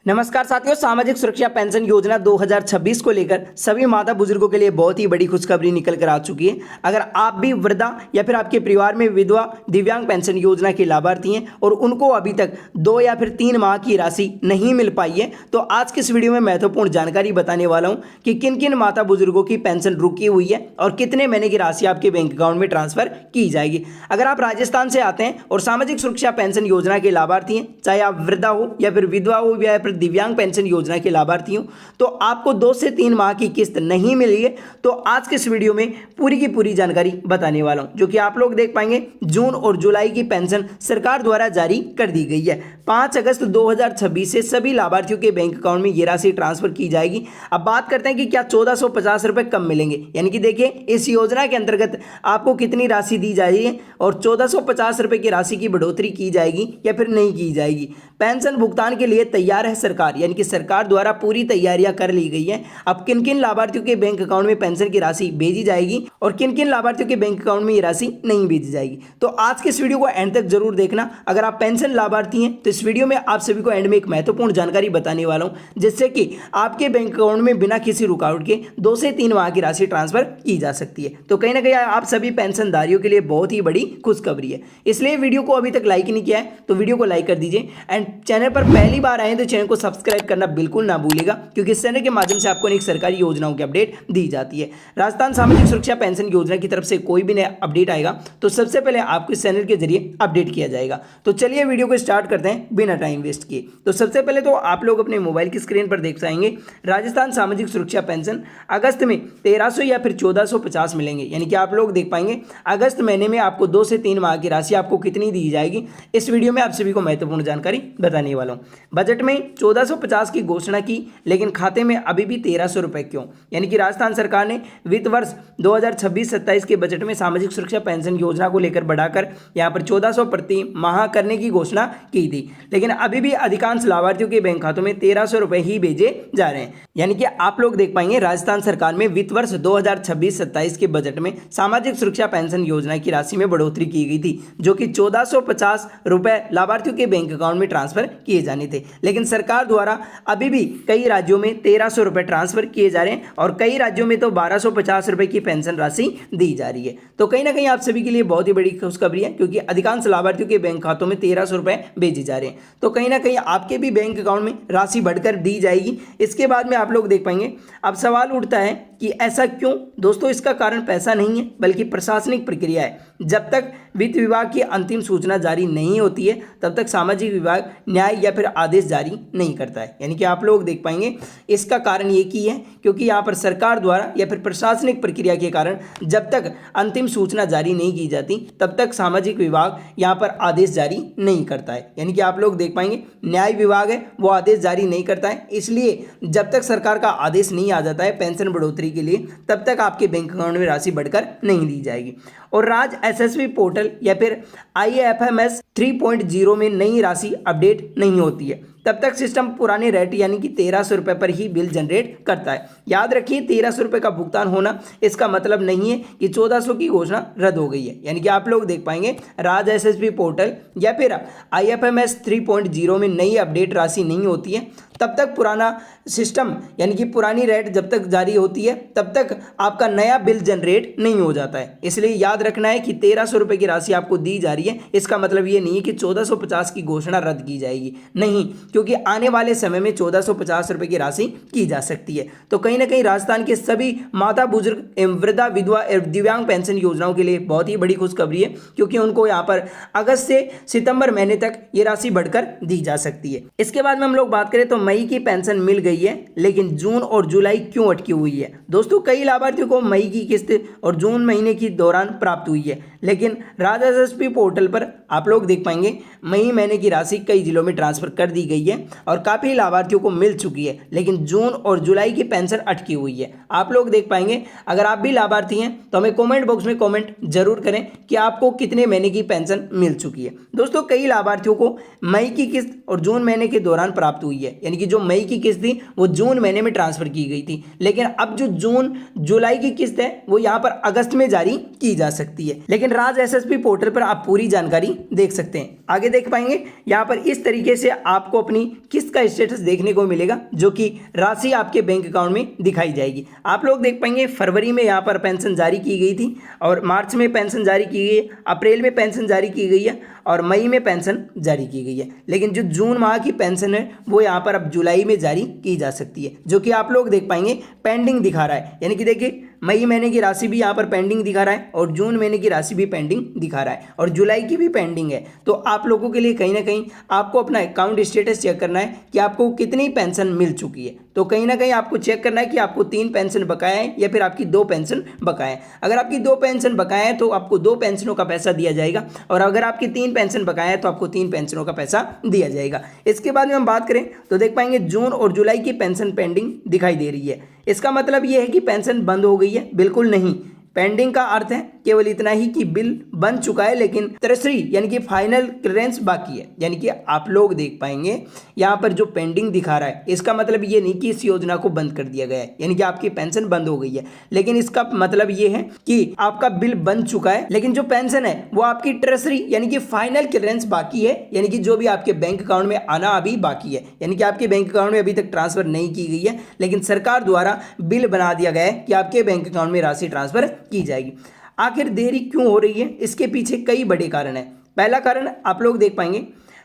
नमस्कार साथियों, सामाजिक सुरक्षा पेंशन योजना 2026 को लेकर सभी माता बुजुर्गों के लिए बहुत ही बड़ी खुशखबरी निकल कर आ चुकी है। अगर आप भी वृद्धा या फिर आपके परिवार में विधवा दिव्यांग पेंशन योजना के लाभार्थी हैं और उनको अभी तक 2 या फिर 3 माह की राशि नहीं मिल पाई है, तो आज के इस वीडियो में महत्वपूर्ण जानकारी बताने वाला हूं कि किन किन माता बुजुर्गों की पेंशन रुकी हुई है और कितने महीने की राशि आपके बैंक अकाउंट में ट्रांसफर की जाएगी। अगर आप राजस्थान से आते हैं और सामाजिक सुरक्षा पेंशन योजना के लाभार्थी हैं, चाहे आप वृद्धा हो या फिर विधवा हो या फिर दिव्यांग पेंशन योजना के लाभार्थी हो, तो आपको 2 से 3 माह की किस्त नहीं मिली है, तो आज के इस वीडियो में पूरी की पूरी जानकारी बताने वाला हूं, जो कि आप लोग देख पाएंगे। जून और जुलाई की पेंशन सरकार द्वारा जारी कर दी गई है। 5 अगस्त 2026 से सभी लाभार्थियों के बैंक अकाउंट में ये राशि ट्रांसफर की जाएगी। अब बात करते हैं कि क्या 1450 रुपए कम मिलेंगे, यानी कि देखिए इस योजना के अंतर्गत आपको कितनी राशि दी जा रही है और 1450 रुपए की राशि की बढ़ोतरी की जाएगी या फिर नहीं की जाएगी। पेंशन भुगतान के लिए तैयार है सरकार, यानी कि सरकार द्वारा पूरी तैयारियां कर ली गई है। अब किन किन लाभार्थियों के बैंक अकाउंट में पेंशन की राशि भेजी जाएगी और किन किन लाभार्थियों के बैंक अकाउंट में ये राशि नहीं भेजी जाएगी, तो आज के इस वीडियो को एंड तक जरूर देखना। अगर आप पेंशन लाभार्थी हैं तो इस वीडियो में आप सभी को एंड में एक महत्वपूर्ण जानकारी बताने वाला हूं, जिससे कि आपके बैंक अकाउंट में बिना किसी रुकावट के 2 से 3 माह की राशि ट्रांसफर की जा सकती है। तो कहीं ना कहीं आप सभी पेंशनधारियों के लिए बहुत ही बड़ी खुशखबरी है। इसलिए वीडियो को अभी तक लाइक नहीं किया है तो वीडियो को लाइक कर दीजिए, एंड चैनल पर पहली बार आए तो चैनल को सब्सक्राइब करना बिल्कुल ना भूलिएगा, क्योंकि इस चैनल के माध्यम से आपको अनेक सरकारी योजनाओं की अपडेट दी जाती है। राजस्थान सामाजिक सुरक्षा पेंशन योजना की तरफ से कोई भी नया अपडेट आएगा तो सबसे पहले आपको इस चैनल के जरिए अपडेट किया जाएगा। तो चलिए वीडियो को स्टार्ट करते हैं बिना टाइम वेस्ट किए। तो सबसे पहले तो आप लोग अपने मोबाइल की स्क्रीन पर देख पाएंगे राजस्थान सामाजिक सुरक्षा पेंशन अगस्त में 1300 या फिर 1450 मिलेंगे, यानी कि आप लोग देख पाएंगे अगस्त महीने में आपको 2 से 3 माह की राशि आपको कितनी दी जाएगी। इस वीडियो में आप सभी को महत्वपूर्ण जानकारी बताने वाला हूं। बजट में 1450 की घोषणा की, लेकिन खाते में अभी भी 1300 रुपए क्यों? यानी कि राजस्थान सरकार ने वित्त वर्ष 2026-27 के बजट में सामाजिक सुरक्षा पेंशन योजना को लेकर बढ़ाकर यहां पर 1400 प्रति माह करने की घोषणा की थी, लेकिन अभी भी अधिकांश लाभार्थियों के बैंक खातों में 1300 रुपए ही भेजे जा रहे हैं। यानी कि आप लोग देख पाएंगे राजस्थान सरकार में वित्त वर्ष 2026-27 के बजट में सामाजिक सुरक्षा पेंशन योजना की राशि में बढ़ोतरी की गई थी, जो कि 1450 रुपए लाभार्थियों के बैंक अकाउंट में ट्रांसफर किए जाने थे, लेकिन सरकार द्वारा अभी भी कई राज्यों में 1300 रुपए ट्रांसफर किए जा रहे हैं और कई राज्यों में तो 1250 रुपए की पेंशन राशि दी जा रही है। तो कहीं ना कहीं आप सभी के लिए बहुत ही बड़ी खुशखबरी है, क्योंकि अधिकांश लाभार्थियों के बैंक खातों में 1300 रुपए भेजे जा रहे हैं। तो कहीं ना कहीं आपके भी बैंक अकाउंट में राशि बढ़कर दी जाएगी। इसके बाद में आप लोग देख पाएंगे अब सवाल उठता है कि ऐसा क्यों? दोस्तों, इसका कारण पैसा नहीं है बल्कि प्रशासनिक प्रक्रिया है। जब तक वित्त विभाग की अंतिम सूचना जारी नहीं होती है तब तक सामाजिक विभाग न्याय या फिर आदेश जारी नहीं करता है। यानी कि आप लोग देख पाएंगे इसका कारण ये की है क्योंकि यहाँ पर सरकार द्वारा या फिर प्रशासनिक प्रक्रिया के कारण जब तक अंतिम सूचना जारी नहीं की जाती तब तक सामाजिक विभाग यहाँ पर आदेश जारी नहीं करता है। यानी कि आप लोग देख पाएंगे न्याय विभाग है वो आदेश जारी नहीं करता है, इसलिए जब तक सरकार का आदेश नहीं आ जाता है पेंशन बढ़ोतरी के लिए तब तक आपके बैंक अकाउंट में राशि बढ़कर नहीं दी जाएगी। और राज्य एसएसबी पोर्टल या फिर IFMS 3.0 में नई राशि अपडेट नहीं होती है तब तक सिस्टम पुराने रेट यानी कि 1300 रुपए पर ही बिल जनरेट करता है। याद रखिए 1300 रुपए का भुगतान होना इसका मतलब नहीं है कि 1400 की घोषणा रद्द हो गई है। यानी कि आप लोग देख पाएंगे राज्य एसएसबी पोर्टल या फिर IFMS 3.0 में नई अपडेट राशि नहीं होती है तब तक पुराना सिस्टम यानी कि पुरानी रेट जब तक जारी होती है तब तक आपका नया बिल जनरेट नहीं हो जाता है। इसलिए याद रखना है कि 1300 रुपए की राशि आपको दी जा रही है, इसका मतलब ये नहीं है कि 1450 की घोषणा रद्द की जाएगी, नहीं, क्योंकि आने वाले समय में 1450 रुपए की राशि की जा सकती है। तो कहीं ना कहीं राजस्थान के सभी माता बुजुर्ग एवं वृद्धा विधवा एवं दिव्यांग पेंशन योजनाओं के लिए बहुत ही बड़ी खुशखबरी है, क्योंकि उनको यहाँ पर अगस्त से सितंबर महीने तक ये राशि बढ़कर दी जा सकती है। इसके बाद में हम लोग बात करें तो मई की पेंशन मिल गई है, लेकिन जून और जुलाई क्यों अटकी हुई है? दोस्तों, कई लाभार्थियों को मई की किस्त और जून महीने की दौरान प्राप्त हुई है, लेकिन राज्य एसएसपी पोर्टल पर आप लोग देख पाएंगे मई महीने की राशि कई जिलों में ट्रांसफर कर दी गई है और काफी लाभार्थियों को मिल चुकी है, लेकिन जून और जुलाई की पेंशन अटकी हुई है। आप लोग देख पाएंगे अगर आप भी लाभार्थी हैं तो हमें कमेंट बॉक्स में कमेंट जरूर करें कि आपको कितने महीने की पेंशन मिल चुकी है। दोस्तों, कई लाभार्थियों को मई की किस्त और जून महीने के दौरान प्राप्त हुई है, यानी कि जो मई की किस्त थी वो जून महीने में ट्रांसफर की गई थी, लेकिन अब जो जून जुलाई की किस्त है वो यहाँ पर अगस्त में जारी की जा सकती है। लेकिन लेकिन राज एसएसपी पोर्टल पर आप पूरी जानकारी देख सकते हैं। आगे देख पाएंगे यहाँ पर इस तरीके से आपको अपनी किस्त का स्टेटस देखने को मिलेगा, जो कि राशि आपके बैंक अकाउंट में दिखाई जाएगी। आप लोग देख पाएंगे फरवरी में यहाँ पर पेंशन जारी की गई थी और मार्च में पेंशन जारी की गई है, अप्रैल में पेंशन जारी की गई है और मई में पेंशन जारी की गई है। लेकिन जो जून माह की पेंशन है वो यहाँ पर अब जुलाई में जारी की जा सकती है, जो कि आप लोग देख पाएंगे पेंडिंग दिखा रहा है। यानी कि देखिए मई महीने की राशि भी यहाँ पर पेंडिंग दिखा रहा है और जून महीने की राशि भी पेंडिंग दिखा रहा है और जुलाई की भी पेंडिंग है। तो आप लोगों के लिए कहीं ना कहीं आपको अपना अकाउंट स्टेटस चेक करना है कि आपको कितनी पेंशन मिल चुकी है। तो कहीं ना कहीं आपको चेक करना है कि आपको 3 पेंशन बकाया है या फिर आपकी 2 पेंशन बकाया है। अगर आपकी 2 पेंशन बकाया है तो आपको 2 पेंशनों का पैसा दिया जाएगा और अगर आपकी 3 पेंशन बकाया है तो आपको 3 पेंशनों का पैसा दिया जाएगा। इसके बाद में हम बात करें तो देख पाएंगे जून और जुलाई की पेंशन पेंडिंग दिखाई दे रही है। इसका मतलब ये है कि पेंशन बंद हो गई है? बिल्कुल नहीं। पेंडिंग का अर्थ है केवल इतना ही कि बिल बन चुका है लेकिन तरसरी यानी कि फाइनल क्लियरेंस बाकी है। यानी कि आप लोग देख पाएंगे यहाँ पर जो पेंडिंग दिखा रहा है इसका मतलब ये नहीं कि इस योजना को बंद कर दिया गया है, यानी कि आपकी पेंशन बंद हो गई है, लेकिन इसका मतलब ये है कि आपका बिल बन चुका है लेकिन जो पेंशन है वो आपकी ट्रेजरी यानी कि फाइनल क्लियरेंस बाकी है, यानी कि जो भी आपके बैंक अकाउंट में आना अभी बाकी है। यानी कि आपके बैंक अकाउंट में अभी तक ट्रांसफर नहीं की गई है लेकिन सरकार द्वारा बिल बना दिया गया है कि आपके बैंक अकाउंट में राशि ट्रांसफर की जाएगी। आखिर देरी क्यों हो रही है? इसके पीछे कई बड़े कारण हैं। पहला कारण आप लोग देख पाएंगे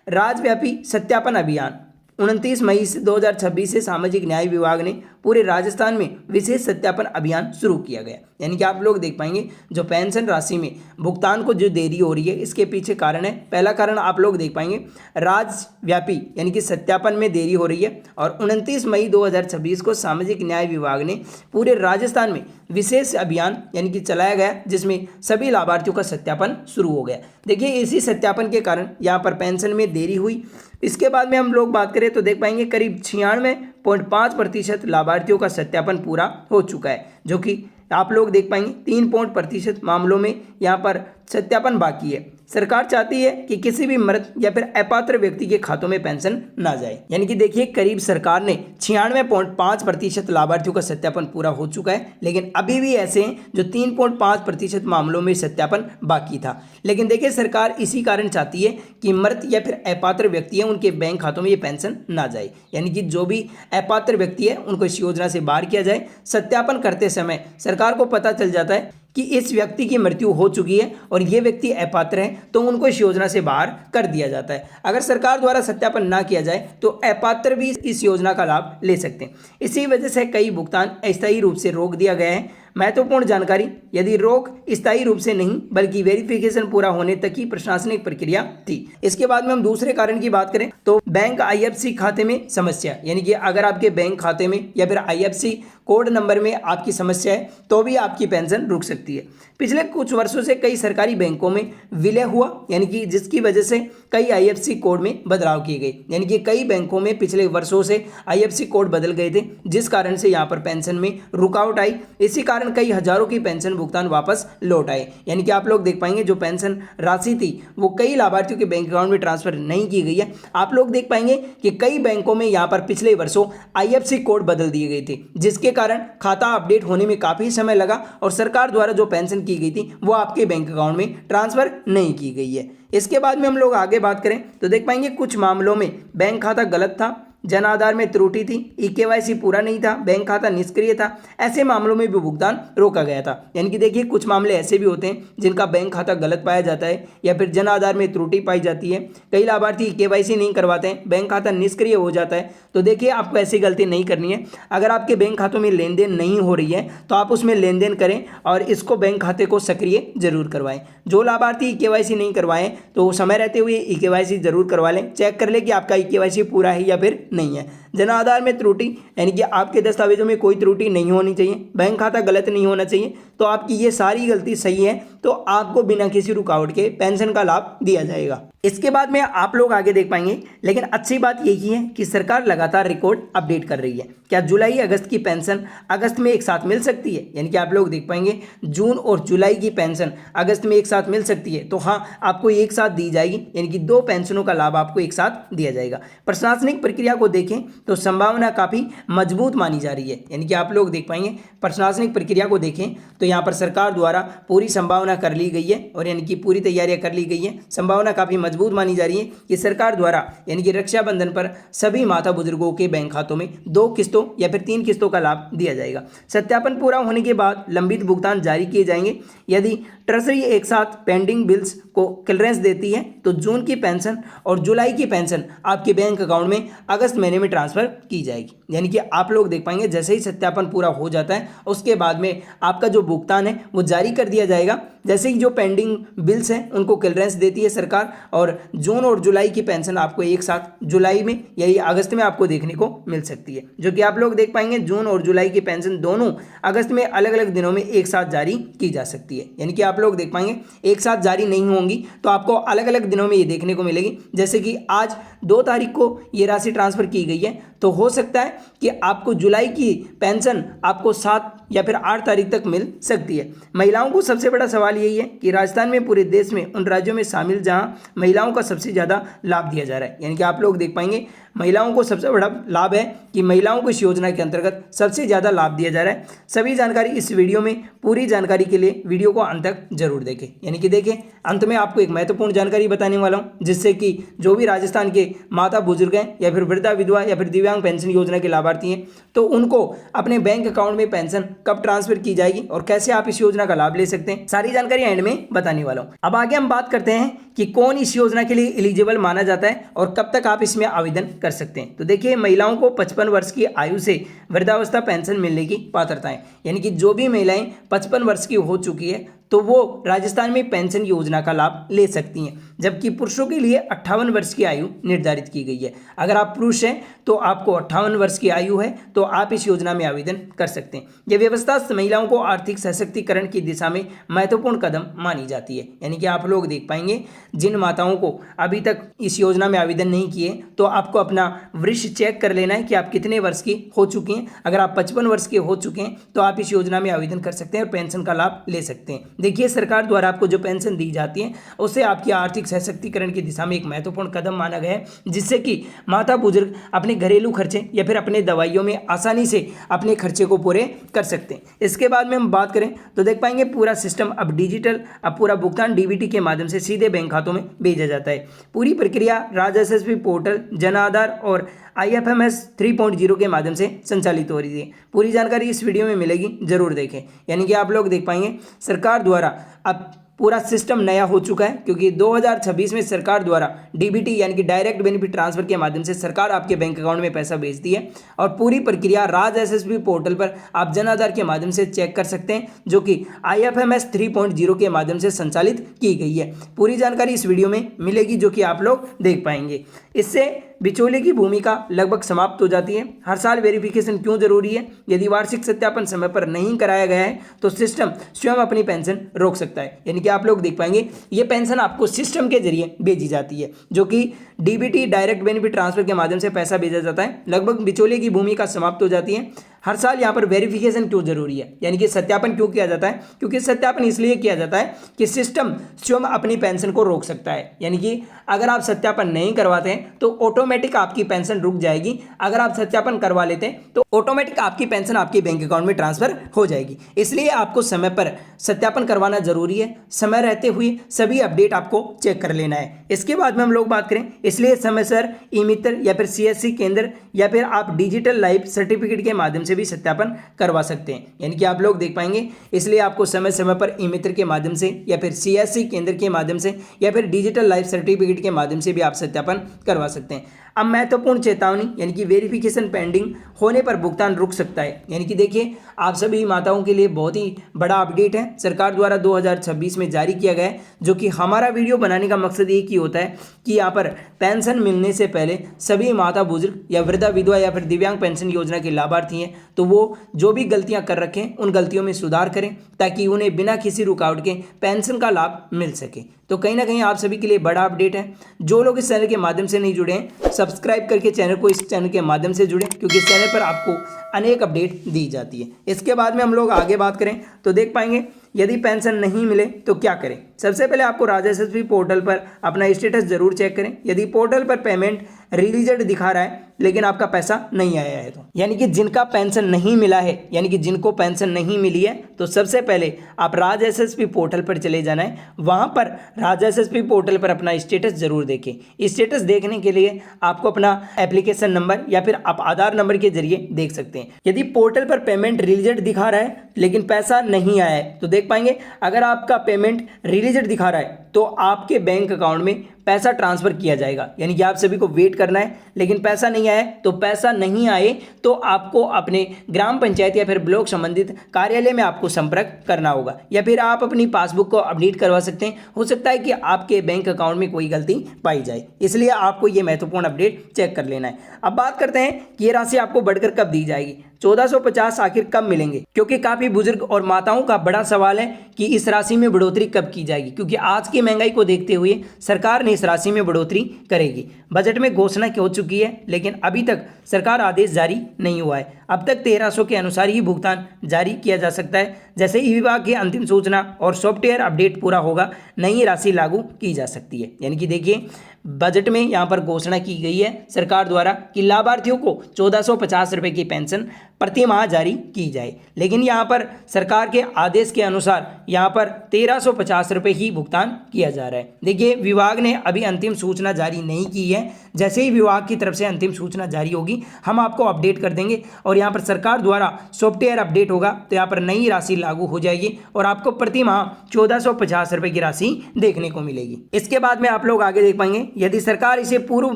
राज्यव्यापी सत्यापन अभियान 29 मई से 2026 से सामाजिक न्याय विभाग ने पूरे राजस्थान में विशेष सत्यापन अभियान शुरू किया गया। यानी कि आप लोग देख पाएंगे जो पेंशन राशि में भुगतान को जो देरी हो रही है इसके पीछे कारण है। पहला कारण आप लोग देख पाएंगे राज्यव्यापी यानी कि सत्यापन में देरी हो रही है और 29 मई 2026 को सामाजिक न्याय विभाग ने पूरे राजस्थान में विशेष अभियान यानी कि चलाया गया जिसमें सभी लाभार्थियों का सत्यापन शुरू हो गया। देखिए इसी सत्यापन के कारण यहाँ पर पेंशन में देरी हुई। इसके बाद में हम लोग बात करें तो देख पाएंगे करीब 96.5% लाभार्थियों का सत्यापन पूरा हो चुका है, जो कि आप लोग देख पाएंगे 3% मामलों में यहाँ पर सत्यापन बाकी है। सरकार चाहती है कि किसी भी मृत या फिर अपात्र व्यक्ति के खातों में पेंशन ना जाए। यानी कि देखिए करीब सरकार ने 96.5% लाभार्थियों का सत्यापन पूरा हो चुका है, लेकिन अभी भी ऐसे हैं जो 3.5% मामलों में सत्यापन बाकी था। लेकिन देखिए सरकार इसी कारण चाहती है कि मृत या फिर अपात्र व्यक्ति है उनके बैंक खातों में ये पेंशन ना जाए। यानी कि जो भी अपात्र व्यक्ति है उनको इस योजना से बाहर किया जाए। सत्यापन करते समय सरकार को पता चल जाता है कि इस व्यक्ति की मृत्यु हो चुकी है और ये व्यक्ति अपात्र है तो उनको इस योजना से बाहर कर दिया जाता है। अगर सरकार द्वारा सत्यापन ना किया जाए तो अपात्र भी इस योजना का लाभ ले सकते हैं। इसी वजह से कई भुगतान अस्थायी रूप से रोक दिया गया है। महत्वपूर्ण जानकारी, यदि रोक स्थायी रूप से नहीं बल्कि वेरिफिकेशन पूरा होने तक की प्रशासनिक प्रक्रिया थी। इसके बाद में हम दूसरे कारण की बात करें तो बैंक IFSC खाते में समस्या, यानी कि अगर आपके बैंक खाते में या फिर IFSC कोड नंबर में आपकी समस्या है तो भी आपकी पेंशन रुक सकती है। पिछले कुछ वर्षों से कई सरकारी बैंकों में विलय हुआ, यानी कि जिसकी वजह से कई IFSC कोड में बदलाव किए गए। यानी कि कई बैंकों में पिछले वर्षों से IFSC कोड बदल गए थे जिस कारण से यहाँ पर पेंशन में रुकावट आई। इसी कारण कई हजारों की पेंशन भुगतान वापस लौट आए। यानी कि आप लोग देख पाएंगे जो पेंशन राशि थी वो कई लाभार्थियों के बैंक अकाउंट में ट्रांसफर नहीं की गई है। आप लोग देख पाएंगे कि कई बैंकों में यहाँ पर पिछले वर्षों IFSC कोड बदल दिए गए थे जिसके कारण खाता अपडेट होने में काफी समय लगा और सरकार द्वारा जो पेंशन की गई थी वो आपके बैंक अकाउंट में ट्रांसफर नहीं की गई है। इसके बाद में हम लोग आगे बात करें तो देख पाएंगे कुछ मामलों में बैंक खाता गलत था, जन आधार में त्रुटि थी, EKYC पूरा नहीं था, बैंक खाता निष्क्रिय था। ऐसे मामलों में भी भुगतान रोका गया था। यानी कि देखिए कुछ मामले ऐसे भी होते हैं जिनका बैंक खाता गलत पाया जाता है या फिर जन आधार में त्रुटि पाई जाती है। कई लाभार्थी KYC नहीं करवाते हैं, बैंक खाता निष्क्रिय हो जाता है। तो देखिए आपको ऐसी गलती नहीं करनी है। अगर आपके बैंक खातों में लेन देन नहीं हो रही है तो आप उसमें लेन देन करें और इसको बैंक खाते को सक्रिय जरूर करवाएं। जो लाभार्थी EKYC नहीं करवाएं तो समय रहते हुए EKYC जरूर करवा लें। चेक कर लें कि आपका EKYC पूरा है या फिर नहीं है। जन आधार में त्रुटि, यानी कि आपके दस्तावेजों में कोई त्रुटि नहीं होनी चाहिए, बैंक खाता गलत नहीं होना चाहिए। तो आपकी ये सारी गलती सही है तो आपको बिना किसी रुकावट के पेंशन का लाभ दिया जाएगा। इसके बाद में आप लोग आगे देख पाएंगे, लेकिन अच्छी बात यही है कि सरकार लगातार रिकॉर्ड अपडेट कर रही है। क्या जुलाई अगस्त की पेंशन अगस्त में एक साथ मिल सकती है? यानी कि आप लोग देख पाएंगे जून और जुलाई की पेंशन अगस्त में एक साथ मिल सकती है। तो हाँ, आपको एक साथ दी जाएगी, यानी कि 2 पेंशनों का लाभ आपको एक साथ दिया जाएगा। प्रशासनिक प्रक्रिया को को देखें तो संभावना काफ़ी मजबूत मानी जा रही है। यानी कि आप लोग देख पाएंगे प्रशासनिक प्रक्रिया को देखें तो यहाँ पर सरकार द्वारा पूरी संभावना कर ली गई है और यानी कि पूरी तैयारियां कर ली गई है। संभावना काफ़ी मजबूत मानी जा रही है कि सरकार द्वारा यानी कि रक्षाबंधन पर सभी माता बुजुर्गों के बैंक खातों में 2 किस्तों या फिर 3 किस्तों का लाभ दिया जाएगा। सत्यापन पूरा होने के बाद लंबित भुगतान जारी किए जाएंगे। यदि ट्रेजरी एक साथ पेंडिंग बिल्स को क्लियरेंस देती है तो जून की पेंशन और जुलाई की पेंशन आपके बैंक अकाउंट में अगस्त महीने में ट्रांसफर की जाएगी। यानी कि आप लोग देख पाएंगे जैसे ही सत्यापन पूरा हो जाता है उसके बाद में आपका जो भुगतान है वो जारी कर दिया जाएगा। जैसे ही जो पेंडिंग बिल्स हैं उनको क्लियरेंस देती है सरकार और जून और जुलाई की पेंशन आपको एक साथ जुलाई में या अगस्त में आपको देखने को मिल सकती है, जो कि आप लोग देख पाएंगे जून और जुलाई की पेंशन दोनों अगस्त में अलग अलग दिनों में एक साथ जारी की जा सकती है। यानी कि आप लोग देख पाएंगे एक साथ जारी नहीं होंगी तो आपको अलग अलग दिनों में ये देखने को मिलेगी। जैसे कि आज 2 तारीख को ये राशि ट्रांसफर की गई है तो हो सकता है कि आपको जुलाई की पेंशन आपको 7 या फिर 8 तारीख तक मिल सकती है। महिलाओं को सबसे बड़ा सवाल यही है कि राजस्थान में पूरे देश में उन राज्यों में शामिल जहां महिलाओं का सबसे ज़्यादा लाभ दिया जा रहा है। यानी कि आप लोग देख पाएंगे महिलाओं को सबसे बड़ा लाभ है कि महिलाओं को इस योजना के अंतर्गत सबसे ज़्यादा लाभ दिया जा रहा है। सभी जानकारी इस वीडियो में, पूरी जानकारी के लिए वीडियो को अंत तक जरूर देखें। यानी कि देखें अंत में आपको एक महत्वपूर्ण जानकारी बताने वाला हूँ जिससे कि जो भी राजस्थान के माता बुजुर्ग हैं या फिर वृद्धा विधवा या फिर दिव्यांग पेंशन योजना के लाभार्थी हैं तो उनको अपने बैंक अकाउंट में पेंशन कब ट्रांसफर की जाएगी और कैसे आप इस योजना का लाभ ले सकते हैं, सारी जानकारी एंड में बताने वाला हूँ। अब आगे हम बात करते हैं कि कौन इस योजना के लिए एलिजिबल माना जाता है और कब तक आप इसमें आवेदन कर सकते हैं। तो देखिए महिलाओं को 55 वर्ष की आयु से वृद्धावस्था पेंशन मिलने की पात्रताएं, यानी कि जो भी महिलाएं 55 वर्ष की हो चुकी है तो वो राजस्थान में पेंशन योजना का लाभ ले सकती हैं, जबकि पुरुषों के लिए 58 वर्ष की आयु निर्धारित की गई है। अगर आप पुरुष हैं तो आपको 58 वर्ष की आयु है तो आप इस योजना में आवेदन कर सकते हैं। यह व्यवस्था महिलाओं को आर्थिक सशक्तिकरण की दिशा में महत्वपूर्ण कदम मानी जाती है। यानी कि आप लोग देख पाएंगे जिन माताओं को अभी तक इस योजना में आवेदन नहीं किए तो आपको अपना वृक्ष चेक कर लेना है कि आप कितने वर्ष की हो चुकी हैं। अगर आप 55 वर्ष के हो चुके हैं तो आप इस योजना में आवेदन कर सकते हैं और पेंशन का लाभ ले सकते हैं। देखिए सरकार द्वारा आपको जो पेंशन दी जाती है उससे आपकी आर्थिक सशक्तिकरण की दिशा में एक महत्वपूर्ण कदम माना गया है, जिससे कि माता बुजुर्ग अपने घरेलू खर्चे या फिर अपने दवाइयों में आसानी से अपने खर्चे को पूरे कर सकते हैं। इसके बाद में हम बात करें तो देख पाएंगे पूरा सिस्टम अब डिजिटल, अब पूरा भुगतान डीबीटी के माध्यम से सीधे बैंक खातों में भेजा जाता है। पूरी प्रक्रिया राज्य एसएसपी पोर्टल, जन आधार और IFMS 3.0 के माध्यम से संचालित हो रही है। पूरी जानकारी इस वीडियो में मिलेगी, जरूर देखें। यानी कि आप लोग देख पाएंगे सरकार द्वारा अब पूरा सिस्टम नया हो चुका है, क्योंकि 2026 में सरकार द्वारा डीबीटी यानी कि डायरेक्ट बेनिफिट ट्रांसफर के माध्यम से सरकार आपके बैंक अकाउंट में पैसा भेजती है और पूरी प्रक्रिया राज एसएसबी पोर्टल पर आप जन आधार के माध्यम से चेक कर सकते हैं, जो कि IFMS 3.0 के माध्यम से संचालित की गई है। पूरी जानकारी इस वीडियो में मिलेगी जो कि आप लोग देख पाएंगे। इससे बिचौलिए की भूमिका लगभग समाप्त हो जाती है। हर साल वेरिफिकेशन क्यों जरूरी है? यदि वार्षिक सत्यापन समय पर नहीं कराया गया है तो सिस्टम स्वयं अपनी पेंशन रोक सकता है। यानी कि आप लोग देख पाएंगे ये पेंशन आपको सिस्टम के जरिए भेजी जाती है, जो कि डीबीटी डायरेक्ट बेनिफिट ट्रांसफर के माध्यम से पैसा भेजा जाता है। लगभग बिचौलिए की भूमिका समाप्त हो जाती है। हर साल यहाँ पर वेरिफिकेशन क्यों जरूरी है, यानी कि सत्यापन क्यों किया जाता है? क्योंकि सत्यापन इसलिए किया जाता है कि सिस्टम स्वयं अपनी पेंशन को रोक सकता है। यानी कि अगर आप सत्यापन नहीं करवाते हैं तो ऑटोमेटिक आपकी पेंशन रुक जाएगी। अगर आप सत्यापन करवा लेते हैं तो ऑटोमेटिक आपकी पेंशन आपके बैंक अकाउंट में ट्रांसफर हो जाएगी। इसलिए आपको समय पर सत्यापन करवाना जरूरी है। समय रहते हुए सभी अपडेट आपको चेक कर लेना है। इसके बाद में हम लोग बात करें, इसलिए समय सर ई मित्र या फिर CSC केंद्र या फिर आप डिजिटल लाइफ सर्टिफिकेट के माध्यम से भी सत्यापन करवा सकते हैं। यानी कि आप लोग देख पाएंगे इसलिए आपको समय समय पर ई मित्र के माध्यम से या फिर CSC केंद्र के माध्यम से या फिर डिजिटल लाइफ सर्टिफिकेट के माध्यम से भी आप सत्यापन करवा सकते हैं। अब महत्वपूर्ण चेतावनी, यानी कि वेरिफिकेशन पेंडिंग होने पर भुगतान रुक सकता है। यानी कि देखिए आप सभी माताओं के लिए बहुत ही बड़ा अपडेट है, सरकार द्वारा 2026 में जारी किया गया है, जो कि हमारा वीडियो बनाने का मकसद एक ही होता है कि यहाँ पर पेंशन मिलने से पहले सभी माता बुजुर्ग या वृद्धा विधवा या फिर दिव्यांग पेंशन योजना के लाभार्थी हैं तो वो जो भी गलतियां कर रखें उन गलतियों में सुधार करें ताकि उन्हें बिना किसी रुकावट के पेंशन का लाभ मिल सके। तो कहीं ना कहीं आप सभी के लिए बड़ा अपडेट है। जो लोग इस चैनल के माध्यम से नहीं जुड़े हैं सब्सक्राइब करके चैनल को इस चैनल के माध्यम से जुड़ें, क्योंकि इस चैनल पर आपको अनेक अपडेट दी जाती है। इसके बाद में हम लोग आगे बात करें तो देख पाएंगे यदि पेंशन नहीं मिले तो क्या करें। सबसे पहले आपको राज एसएसबी पोर्टल पर अपना स्टेटस जरूर चेक करें। यदि पोर्टल पर पेमेंट रिलीजेड दिखा रहा है लेकिन आपका पैसा नहीं आया है, तो यानी कि जिनका पेंशन नहीं मिला है, यानी कि जिनको पेंशन नहीं मिली है, तो सबसे पहले आप राज एसएसपी पोर्टल पर चले जाना है। वहां पर राज एसएसपी पोर्टल पर अपना स्टेटस जरूर देखें। स्टेटस देखने के लिए आपको अपना एप्लीकेशन नंबर या फिर आप आधार नंबर के जरिए देख सकते हैं। यदि पोर्टल पर पेमेंट रिलीजेड दिखा रहा है लेकिन पैसा नहीं आया है, तो देख पाएंगे अगर आपका पेमेंट रिलीजेड दिखा रहा है तो आपके बैंक अकाउंट में पैसा ट्रांसफर किया जाएगा, यानी कि आप सभी को वेट करना है। लेकिन पैसा नहीं आए तो पैसा नहीं आए तो आपको अपने ग्राम पंचायत या फिर ब्लॉक संबंधित कार्यालय में आपको संपर्क करना होगा, या फिर आप अपनी पासबुक को अपडेट करवा सकते हैं। हो सकता है कि आपके बैंक अकाउंट में कोई गलती पाई जाए, इसलिए आपको ये महत्वपूर्ण अपडेट चेक कर लेना है। अब बात करते हैं कि ये राशि आपको बढ़कर कब दी जाएगी। 1450 आखिर कब मिलेंगे, क्योंकि काफी बुजुर्ग और माताओं का बड़ा सवाल है कि इस राशि में बढ़ोतरी कब की जाएगी, क्योंकि आज की महंगाई को देखते हुए सरकार ने इस राशि में बढ़ोतरी करेगी। बजट में घोषणा हो चुकी है लेकिन अभी तक सरकार आदेश जारी नहीं हुआ है। अब तक 1300 के अनुसार ही भुगतान जारी किया जा सकता है। जैसे ही विभाग की अंतिम सूचना और सॉफ्टवेयर अपडेट पूरा होगा, नई राशि लागू की जा सकती है। यानी कि देखिए बजट में यहाँ पर घोषणा की गई है सरकार द्वारा कि लाभार्थियों को 1450 रुपये की पेंशन प्रति माह जारी की जाए, लेकिन यहाँ पर सरकार के आदेश के अनुसार यहाँ पर 1350 रुपये ही भुगतान किया जा रहा है। देखिए विभाग ने अभी अंतिम सूचना जारी नहीं की है। जैसे ही विभाग की तरफ से अंतिम सूचना जारी होगी हम आपको अपडेट कर देंगे और यहाँ पर सरकार द्वारा सॉफ्टवेयर अपडेट होगा तो यहाँ पर नई राशि लागू हो जाएगी और आपको प्रति माह 1450 रुपये की राशि देखने को मिलेगी। इसके बाद में आप लोग आगे देख पाएंगे यदि सरकार इसे पूर्व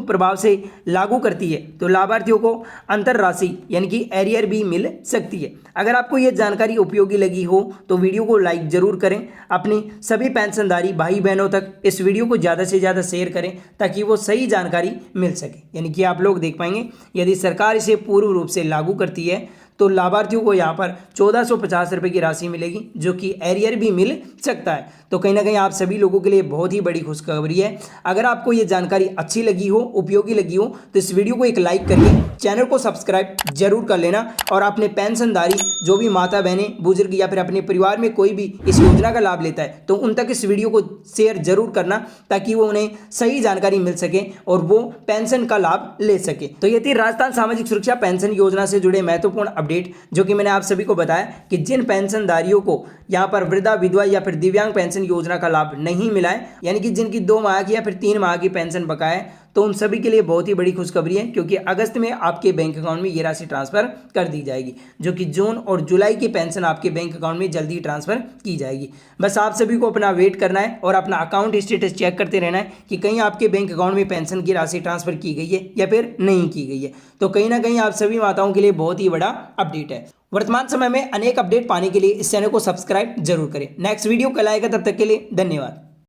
प्रभाव से लागू करती है तो लाभार्थियों को अंतर राशि यानी कि एरियर भी मिल सकती है। अगर आपको यह जानकारी उपयोगी लगी हो तो वीडियो को लाइक जरूर करें, अपनी सभी पेंशनधारी भाई बहनों तक इस वीडियो को ज़्यादा से ज़्यादा शेयर करें ताकि वो सही जानकारी मिल सके। यानी कि आप लोग देख पाएंगे यदि सरकार इसे पूर्ण रूप से लागू करती है तो लाभार्थियों को यहाँ पर 1450 रुपये की राशि मिलेगी, जो कि एरियर भी मिल सकता है। तो कहीं ना कहीं आप सभी लोगों के लिए बहुत ही बड़ी खुशखबरी है। अगर आपको ये जानकारी अच्छी लगी हो, उपयोगी लगी हो, तो इस वीडियो को एक लाइक करके चैनल को सब्सक्राइब जरूर कर लेना और अपने पेंशनधारी जो भी माता बहनें, बुजुर्ग या फिर अपने परिवार में कोई भी इस योजना का लाभ लेता है तो उन तक इस वीडियो को शेयर जरूर करना ताकि वो उन्हें सही जानकारी मिल सके और वो पेंशन का लाभ ले सके। तो ये थी राजस्थान सामाजिक सुरक्षा पेंशन योजना से जुड़े महत्वपूर्ण अपडेट जो कि मैंने आप सभी को बताया कि जिन पेंशनधारियों को यहाँ पर वृद्धा, विधवा या फिर दिव्यांग पेंशन योजना का लाभ नहीं मिला है, यानी कि जिनकी 2 माह की या फिर 3 माह की पेंशन बकाया है, तो उन सभी के लिए बहुत ही बड़ी खुशखबरी है क्योंकि अगस्त में आपके बैंक अकाउंट में ये राशि ट्रांसफर कर दी जाएगी, जो कि जून और जुलाई की पेंशन आपके बैंक अकाउंट में जल्दी ट्रांसफर की जाएगी। बस आप सभी को अपना वेट करना है और अपना अकाउंट स्टेटस चेक करते रहना है कि कहीं आपके बैंक अकाउंट में पेंशन की राशि ट्रांसफर की गई है या फिर नहीं की गई है। तो कहीं ना कहीं आप सभी माताओं के लिए बहुत ही बड़ा अपडेट है। वर्तमान समय में अनेक अपडेट पाने के लिए इस चैनल को सब्सक्राइब जरूर करें। नेक्स्ट वीडियो कल आएगा, तब तक के लिए धन्यवाद।